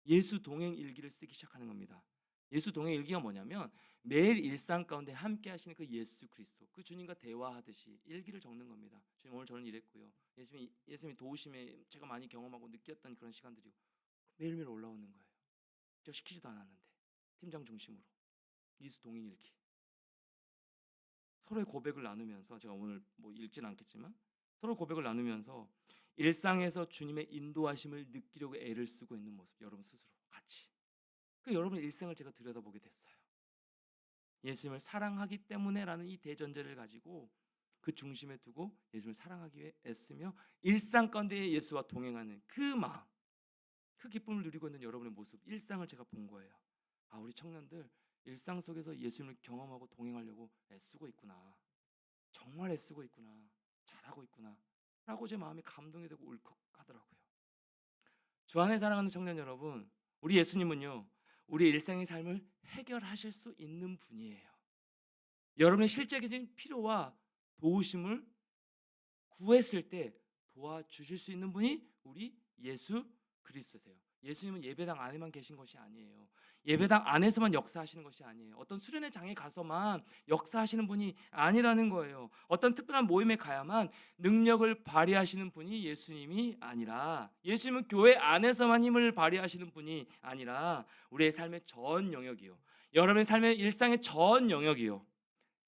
예수 동행 일기를 쓰기 시작하는 겁니다. 예수 동행 일기가 뭐냐면 매일 일상 가운데 함께 하시는 그 예수 그리스도 그 주님과 대화하듯이 일기를 적는 겁니다. 주님 오늘 저는 이랬고요. 예수님이 도우심에 제가 많이 경험하고 느꼈던 그런 시간들이 매일매일 올라오는 거예요. 직접 시키지도 않았는데 팀장 중심으로 이수 동인 읽기. 서로의 고백을 나누면서 제가 오늘 뭐 읽지는 않겠지만 서로 고백을 나누면서 일상에서 주님의 인도하심을 느끼려고 애를 쓰고 있는 모습, 여러분 스스로 같이. 그 여러분의 일생을 제가 들여다보게 됐어요. 예수님을 사랑하기 때문에라는 이 대전제를 가지고 그 중심에 두고 예수님을 사랑하기 위해 애쓰며 일상 가운데 예수와 동행하는 그 마음, 그 기쁨을 누리고 있는 여러분의 모습, 일상을 제가 본 거예요. 아, 우리 청년들 일상 속에서 예수님을 경험하고 동행하려고 애쓰고 있구나. 정말 애쓰고 있구나. 잘하고 있구나. 라고 제 마음이 감동이 되고 울컥하더라고요. 주 안에 사랑하는 청년 여러분, 우리 예수님은요, 우리 일상의 삶을 해결하실 수 있는 분이에요. 여러분의 실제적인 필요와 도우심을 구했을 때 도와주실 수 있는 분이 우리 예수 그리스도세요. 예수님은 예배당 안에만 계신 것이 아니에요. 예배당 안에서만 역사하시는 것이 아니에요. 어떤 수련회 장에 가서만 역사하시는 분이 아니라는 거예요. 어떤 특별한 모임에 가야만 능력을 발휘하시는 분이 예수님이 아니라, 예수님은 교회 안에서만 힘을 발휘하시는 분이 아니라 우리의 삶의 전 영역이요, 여러분의 삶의 일상의 전 영역이요,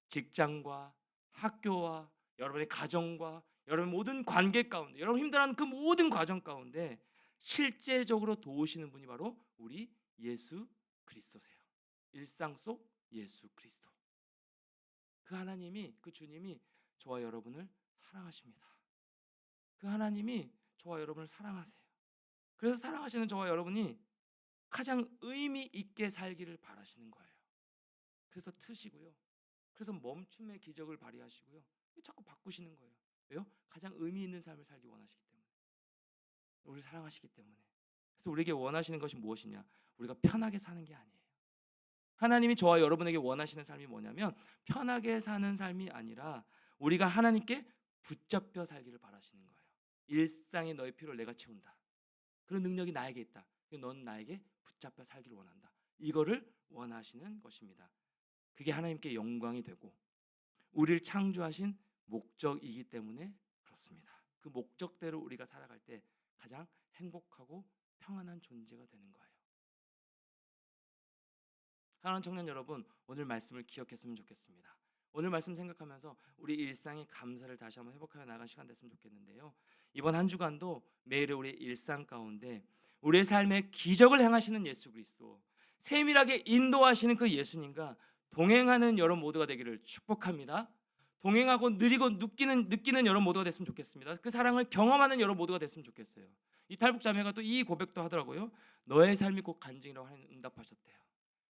직장과 학교와 여러분의 가정과 여러분의 모든 관계 가운데, 여러분 힘들어하는 그 모든 과정 가운데 실제적으로 도우시는 분이 바로 우리 예수 그리스도세요. 일상 속 예수 그리스도. 그 하나님이, 그 주님이 저와 여러분을 사랑하십니다. 그 하나님이 저와 여러분을 사랑하세요. 그래서 사랑하시는 저와 여러분이 가장 의미 있게 살기를 바라시는 거예요. 그래서 트시고요, 그래서 멈춤의 기적을 발휘하시고요, 자꾸 바꾸시는 거예요. 왜요? 가장 의미 있는 삶을 살기 원하시기 때문에, 우리를 사랑하시기 때문에. 그래서 우리에게 원하시는 것이 무엇이냐? 우리가 편하게 사는 게 아니에요. 하나님이 저와 여러분에게 원하시는 삶이 뭐냐면 편하게 사는 삶이 아니라 우리가 하나님께 붙잡혀 살기를 바라시는 거예요. 일상의 너의 필요를 내가 채운다. 그런 능력이 나에게 있다. 넌 나에게 붙잡혀 살기를 원한다. 이거를 원하시는 것입니다. 그게 하나님께 영광이 되고 우리를 창조하신 목적이기 때문에 그렇습니다. 그 목적대로 우리가 살아갈 때 가장 행복하고 평안한 존재가 되는 거예요. 사랑하는 청년 여러분, 오늘 말씀을 기억했으면 좋겠습니다. 오늘 말씀 생각하면서 우리 일상의 감사를 다시 한번 회복하여 나간 시간 됐으면 좋겠는데요, 이번 한 주간도 매일의 우리 일상 가운데 우리의 삶에 기적을 행하시는 예수 그리스도, 세밀하게 인도하시는 그 예수님과 동행하는 여러분 모두가 되기를 축복합니다. 동행하고 느리고 느끼는 여러분 모두가 됐으면 좋겠습니다. 그 사랑을 경험하는 여러분 모두가 됐으면 좋겠어요. 이 탈북 자매가 또 이 고백도 하더라고요. 너의 삶이 곧 간증이라고 하나님 응답하셨대요.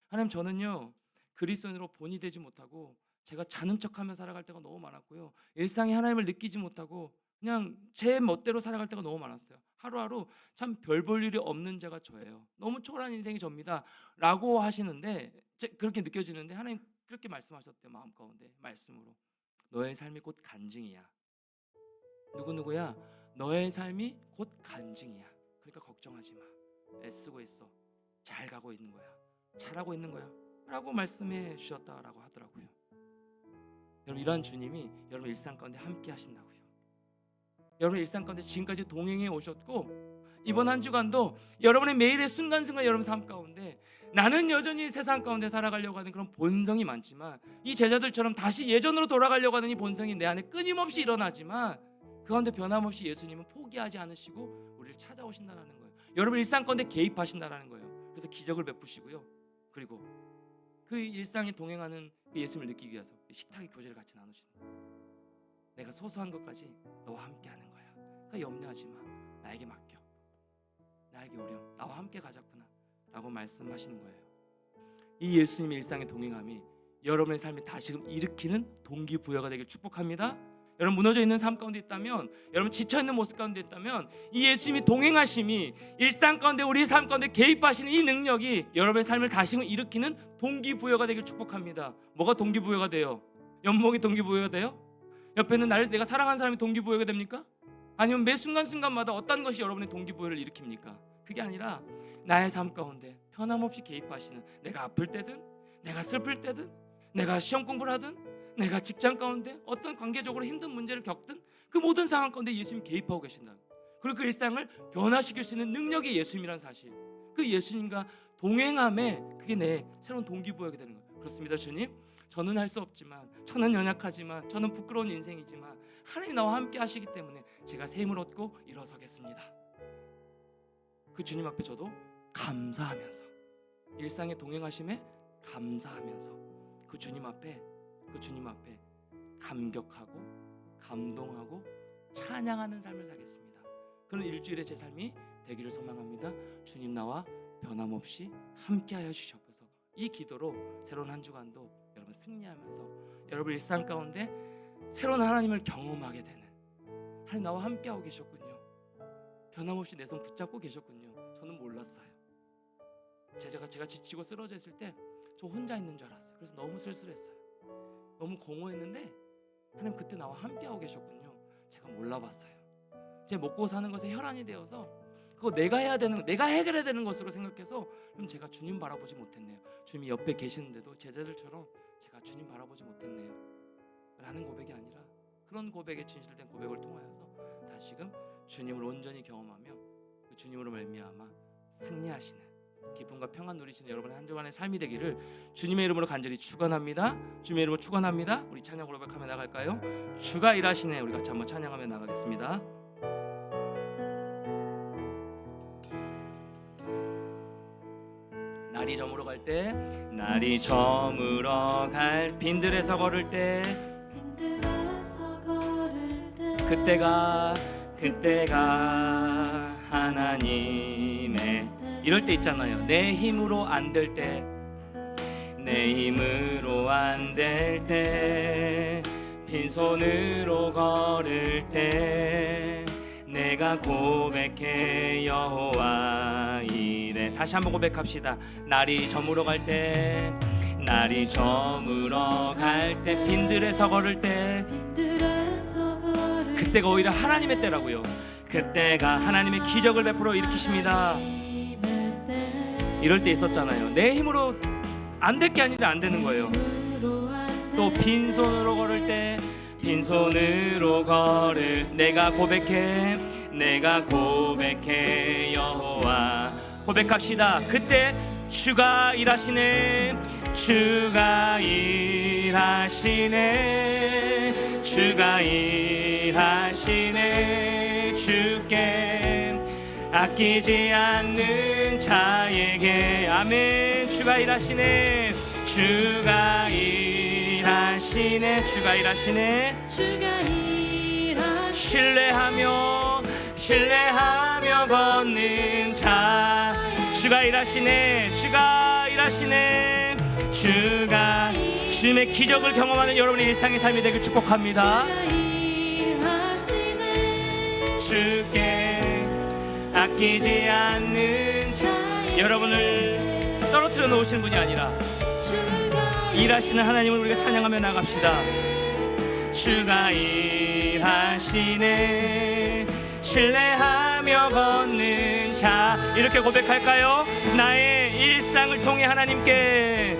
하나님, 저는요 그리스도인으로 본이 되지 못하고 제가 자는 척하며 살아갈 때가 너무 많았고요, 일상에 하나님을 느끼지 못하고 그냥 제 멋대로 살아갈 때가 너무 많았어요. 하루하루 참 별 볼 일이 없는 자가 저예요. 너무 초라한 인생이 접니다 라고 하시는데, 그렇게 느껴지는데 하나님 그렇게 말씀하셨대요. 마음 가운데 말씀으로 너의 삶이 곧 간증이야. 누구야? 너의 삶이 곧 간증이야. 그러니까 걱정하지 마. 애쓰고 있어. 잘 가고 있는 거야. 잘하고 있는 거야 라고 말씀해 주셨다라고 하더라고요. 여러분, 이러한 주님이 여러분 일상 가운데 함께 하신다고요. 여러분 일상 가운데 지금까지 동행해 오셨고 이번 한 주간도 여러분의 매일의 순간순간 여러분 삶 가운데 나는 여전히 세상 가운데 살아가려고 하는 그런 본성이 많지만, 이 제자들처럼 다시 예전으로 돌아가려고 하는 이 본성이 내 안에 끊임없이 일어나지만 그 가운데 변함없이 예수님은 포기하지 않으시고 우리를 찾아오신다는 거예요. 여러분 일상 가운데 개입하신다는 거예요. 그래서 기적을 베푸시고요, 그리고 그 일상에 동행하는 그 예수님을 느끼기 위해서 식탁의 교제를 같이 나누시는 거예요. 내가 소소한 것까지 너와 함께 하는 거야. 그러니까 염려하지 마. 나에게 맡겨. 나에게 오렴. 나와 함께 가자꾸나 라고 말씀하시는 거예요. 이 예수님의 일상의 동행함이 여러분의 삶에 다시금 일으키는 동기부여가 되길 축복합니다. 여러분 무너져 있는 삶 가운데 있다면, 여러분 지쳐 있는 모습 가운데 있다면 이 예수님이 동행하심이 일상 가운데 우리의 삶 가운데 개입하시는 이 능력이 여러분의 삶을 다시금 일으키는 동기부여가 되길 축복합니다. 뭐가 동기부여가 돼요? 연봉이 동기부여가 돼요? 옆에 있는 나를 내가 사랑하는 사람이 동기부여가 됩니까? 아니면 매 순간순간마다 어떤 것이 여러분의 동기부여를 일으킵니까? 그게 아니라 나의 삶 가운데 변함없이 개입하시는, 내가 아플 때든 내가 슬플 때든 내가 시험 공부를 하든 내가 직장 가운데 어떤 관계적으로 힘든 문제를 겪든 그 모든 상황 가운데 예수님이 개입하고 계신다. 그리고 그 일상을 변화시킬 수 있는 능력이 예수님이라는 사실, 그 예수님과 동행함에 그게 내 새로운 동기부여가 되는 거예요. 그렇습니다, 주님. 저는 할 수 없지만, 저는 연약하지만, 저는 부끄러운 인생이지만 하나님 나와 함께 하시기 때문에 제가 새 힘을 얻고 일어서겠습니다. 그 주님 앞에 저도 감사하면서, 일상의 동행하심에 감사하면서 그 주님 앞에 감격하고 감동하고 찬양하는 삶을 살겠습니다. 그런 일주일의 제 삶이 되기를 소망합니다. 주님 나와 변함없이 함께하여 주시옵소서. 이 기도로 새로운 한 주간도 여러분 승리하면서 여러분 일상 가운데 새로운 하나님을 경험하게 되는, 하나님 나와 함께하고 계셨군요. 변함없이 내 손 붙잡고 계셨군요. 저는 몰랐어요. 제가 지치고 쓰러져 있을 때 저 혼자 있는 줄 알았어요. 그래서 너무 쓸쓸했어요. 너무 공허했는데 하나님 그때 나와 함께하고 계셨군요. 제가 몰라봤어요. 제 먹고 사는 것에 혈안이 되어서 그거 내가 해결해야 되는 것으로 생각해서 그럼 제가 주님 바라보지 못했네요. 주님이 옆에 계시는데도 제자들처럼 제가 주님 바라보지 못했네요 라는 고백이 아니라, 그런 고백에 진실된 고백을 통하여서 다시금 주님을 온전히 경험하며 그 주님으로 말미암아 승리하시는 기쁨과 평안 누리시는 여러분의 한 주간의 삶이 되기를 주님의 이름으로 간절히 축원합니다. 주님의 이름으로 축원합니다. 우리 찬양 고백하며 나갈까요? 주가 일하시네. 우리 같이 한번 찬양하며 나가겠습니다. 날이 저물어 갈 때, 날이 저물어 갈 빈들에서 걸을 때, 그때가 하나님의, 이럴 때 있잖아요. 내 힘으로 안 될 때, 내 힘으로 안 될 때, 빈손으로 걸을 때 내가 고백해 여호와 이래. 다시 한번 고백합시다. 날이 저물어 갈 때, 날이 저물어 갈 때, 빈들에서 걸을 때, 그때가 오히려 하나님의 때라고요. 그때가 하나님의 기적을 베풀어 일으키십니다. 이럴 때 있었잖아요. 내 힘으로 안 될 게 아닌데 안 되는 거예요. 또 빈손으로 걸을 때, 빈손으로 걸을, 내가 고백해 여호와. 고백합시다. 그때 주가 일하시네, 주가 일하시네, 주가 일하시네. 주께 아끼지 않는 자에게. 아멘. 주가 일하시네, 주가 일하시네, 주가 일하시네. 신뢰하며 걷는 자. 주가 일하시네, 주가 일하시네. 주가, 주님의 기적을 경험하는 여러분의 일상의 삶이 되길 축복합니다. 주께 아끼지 않는 자. 여러분을 떨어뜨려 놓으시는 분이 아니라 일하시는 하나님을 우리가 찬양하며 나갑시다. 주가 일하시네, 신뢰하며 걷는 자. 이렇게 고백할까요? 나의 일상을 통해 하나님께,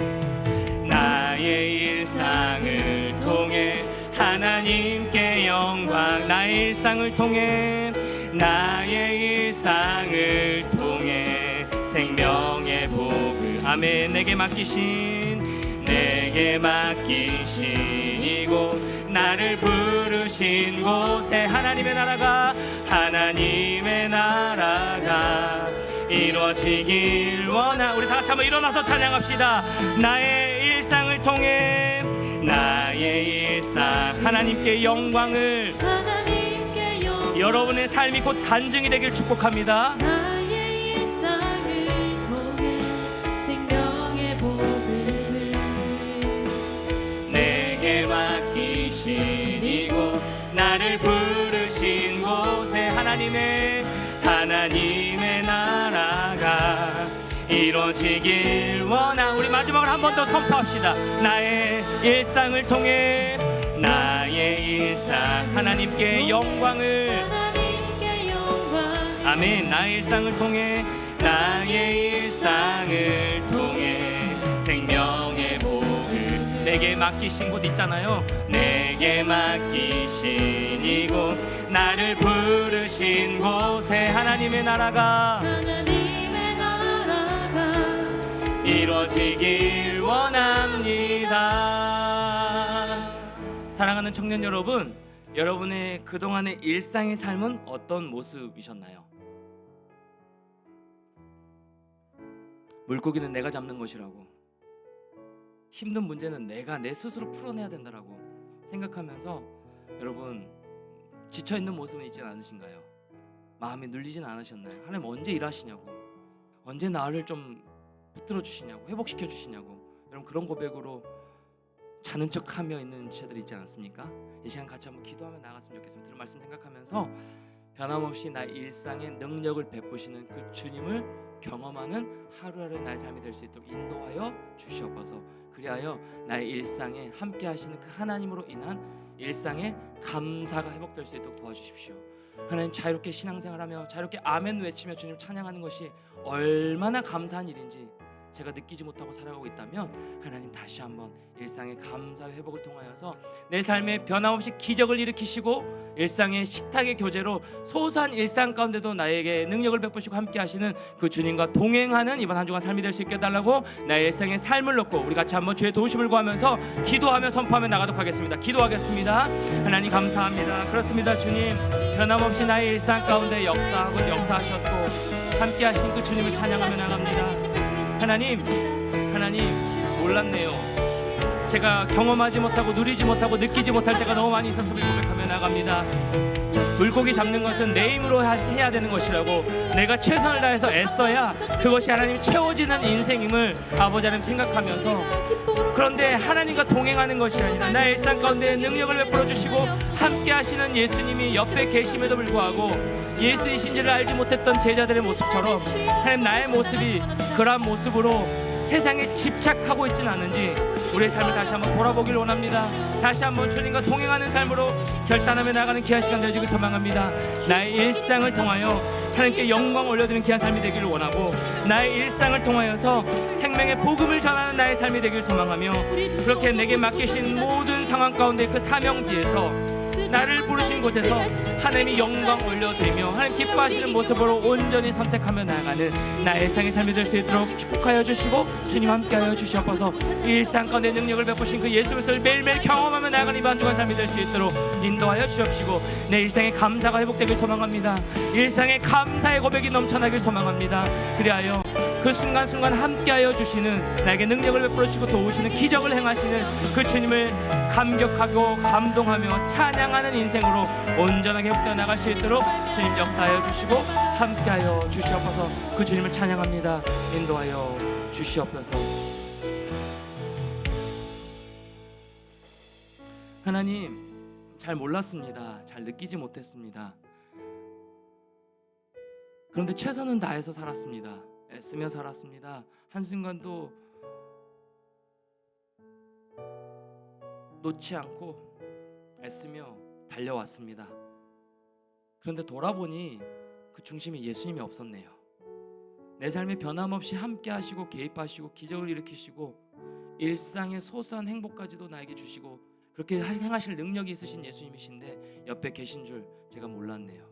나의 일상을 통해 하나님께 영광. 나의 일상을 통해, 나의 일상을 통해 생명의 복을. 아멘. 내게 맡기신 이곳, 나를 부르신 곳에 하나님의 나라가 이루어지길 원하. 우리 다 같이 한번 일어나서 찬양합시다. 나의 일상을 통해, 나의 일상, 하나님께 영광을. 여러분의 삶이 곧 간증이 되길 축복합니다. 나의 일상을 통해 생명의 복을 내게 맡기신 이곳, 나를 부르신 곳에 하나님의 나라가 이루어지길 원하. 우리 마지막으로 한 번 더 선포합시다. 나의 일상을 통해, 나의 일상, 하나님께 영광을. 아멘. 나의 일상을 통해, 나의 일상을 통해 생명의 복을. 내게 맡기신 곳 있잖아요. 내게 맡기신 이곳, 나를 부르신 곳에 하나님의 나라가 이루어지길 원합니다. 사랑하는 청년 여러분, 여러분의 그동안의 일상의 삶은 어떤 모습이셨나요? 물고기는 내가 잡는 것이라고, 힘든 문제는 내가 내 스스로 풀어내야 된다라고 생각하면서 여러분 지쳐있는 모습은 있지 않으신가요? 마음이 눌리진 않으셨나요? 하나님 언제 일하시냐고, 언제 나를 좀 붙들어 주시냐고, 회복시켜 주시냐고, 여러분 그런 고백으로 자는 척하며 있는 지체들이 있지 않습니까? 이 시간 같이 한번 기도하며 나갔으면 좋겠습니다. 들은 말씀 생각하면서 변함없이 나의 일상에 능력을 베푸시는 그 주님을 경험하는 하루하루의 나의 삶이 될 수 있도록 인도하여 주시옵소서. 그리하여 나의 일상에 함께 하시는 그 하나님으로 인한 일상의 감사가 회복될 수 있도록 도와주십시오. 하나님, 자유롭게 신앙생활하며 자유롭게 아멘 외치며 주님 찬양하는 것이 얼마나 감사한 일인지 제가 느끼지 못하고 살아가고 있다면 하나님 다시 한번 일상의 감사의 회복을 통하여서 내 삶에 변함없이 기적을 일으키시고 일상의 식탁의 교제로 소소한 일상 가운데도 나에게 능력을 베푸시고 함께 하시는 그 주님과 동행하는 이번 한 주간 삶이 될 수 있게 해달라고 나의 일상의 삶을 놓고 우리 같이 한번 주의 도우심을 구하면서 기도하며 선포하며 나가도록 하겠습니다. 기도하겠습니다. 하나님 감사합니다. 그렇습니다. 주님, 변함없이 나의 일상 가운데 역사하고 역사하셨고 함께 하신 그 주님을 찬양하며 나갑니다. 하나님 몰랐네요. 제가 경험하지 못하고 누리지 못하고 느끼지 못할 때가 너무 많이 있었음을 고백하며 나갑니다. 물고기 잡는 것은 내 힘으로 해야 되는 것이라고, 내가 최선을 다해서 애써야 그것이 하나님이 채워지는 인생임을 아버지 하나님 생각하면서, 그런데 하나님과 동행하는 것이 아니라 나의 일상 가운데 능력을 베풀어 주시고 함께 하시는 예수님이 옆에 계심에도 불구하고 예수이신지를 알지 못했던 제자들의 모습처럼 하나님 나의 모습이 그러한 모습으로 세상에 집착하고 있지는 않은지 우리의 삶을 다시 한번 돌아보길 원합니다. 다시 한번 주님과 동행하는 삶으로 결단하며 나가는 귀한 시간 되어지길 소망합니다. 나의 일상을 통하여 하나님께 영광 올려드리는 귀한 삶이 되기를 원하고, 나의 일상을 통하여서 생명의 복음을 전하는 나의 삶이 되기를 소망하며, 그렇게 내게 맡기신 모든 상황 가운데 그 사명지에서 나를 부르신 곳에서 하나님이 영광 올려드리며 하나님 기뻐하시는 모습으로 온전히 선택하며 나아가는 나의 일상의 삶이 될 수 있도록 축복하여 주시고 주님 함께하여 주시옵소서. 이 일상 가운데 능력을 베푸신 그 예수 그리스도를 매일매일 경험하며 나아가는 이 반주간 삶이 될 수 있도록 인도하여 주옵시고 내 일상의 감사가 회복되길 소망합니다. 일상의 감사의 고백이 넘쳐나길 소망합니다. 그리하여 그 순간순간 함께하여 주시는, 나에게 능력을 베풀어 주시고 도우시는, 기적을 행하시는 그 주님을 감격하고 감동하며 찬양하는 인생으로 온전하게 회복되어 나갈 수 있도록 주님 역사하여 주시고 함께하여 주시옵소서. 그 주님을 찬양합니다. 인도하여 주시옵소서. 하나님, 잘 몰랐습니다. 잘 느끼지 못했습니다. 그런데 최선은 다해서 살았습니다. 애쓰며 살았습니다. 한순간도 놓지 않고 애쓰며 달려왔습니다. 그런데 돌아보니 그 중심에 예수님이 없었네요. 내 삶에 변함없이 함께 하시고 개입하시고 기적을 일으키시고 일상의 소소한 행복까지도 나에게 주시고 그렇게 행하실 능력이 있으신 예수님이신데 옆에 계신 줄 제가 몰랐네요.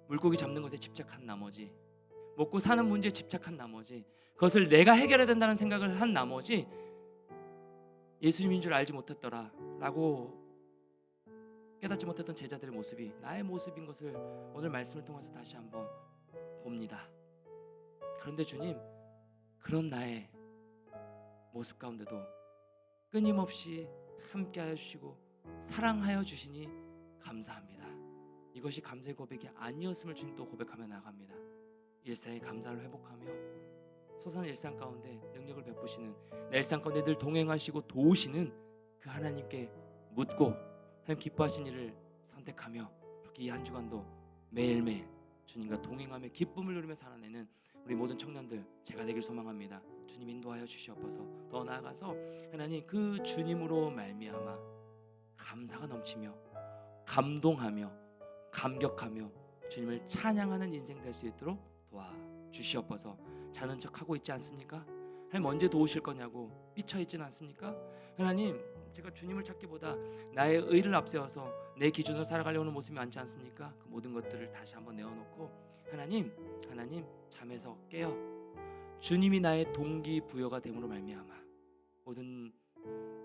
물고기 잡는 것에 집착한 나머지, 먹고 사는 문제에 집착한 나머지, 그것을 내가 해결해야 된다는 생각을 한 나머지 예수님인 줄 알지 못했더라 라고 깨닫지 못했던 제자들의 모습이 나의 모습인 것을 오늘 말씀을 통해서 다시 한번 봅니다. 그런데 주님, 그런 나의 모습 가운데도 끊임없이 함께하여 주시고 사랑하여 주시니 감사합니다. 이것이 감사의 고백이 아니었음을 주님 또 고백하며 나갑니다. 일상의 감사를 회복하며 소소한 일상 가운데 능력을 베푸시는, 내 일상 가운데 늘 동행하시고 도우시는 그 하나님께 묻고 하나님 기뻐하신 일을 선택하며 그렇게 이 한 주간도 매일매일 주님과 동행하며 기쁨을 누리며 살아내는 우리 모든 청년들 제가 되길 소망합니다. 주님 인도하여 주시옵소서. 더 나아가서 하나님 그 주님으로 말미암아 감사가 넘치며 감동하며 감격하며 주님을 찬양하는 인생 될 수 있도록 도와주시옵소서. 자는 척하고 있지 않습니까? 하나님 언제 도우실 거냐고 삐쳐있지는 않습니까? 하나님, 제가 주님을 찾기보다 나의 의를 앞세워서 내 기준으로 살아가려는 모습이 많지 않습니까? 그 모든 것들을 다시 한번 내어놓고 하나님 잠에서 깨어 주님이 나의 동기부여가 됨으로 말미암아 모든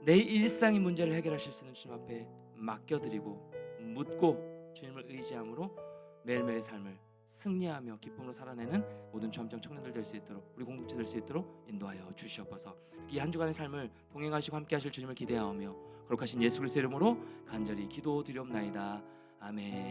내 일상의 문제를 해결하실 수 있는 주님 앞에 맡겨드리고 묻고 주님을 의지함으로 매일매일의 삶을 승리하며 기쁨으로 살아내는 모든 주함정 청년들 될 수 있도록, 우리 공동체 될 수 있도록 인도하여 주시옵소서. 이 한 주간의 삶을 동행하시고 함께하실 주님을 기대하며 거룩하신 예수 그리스도의 이름으로 간절히 기도드리옵나이다. 아멘.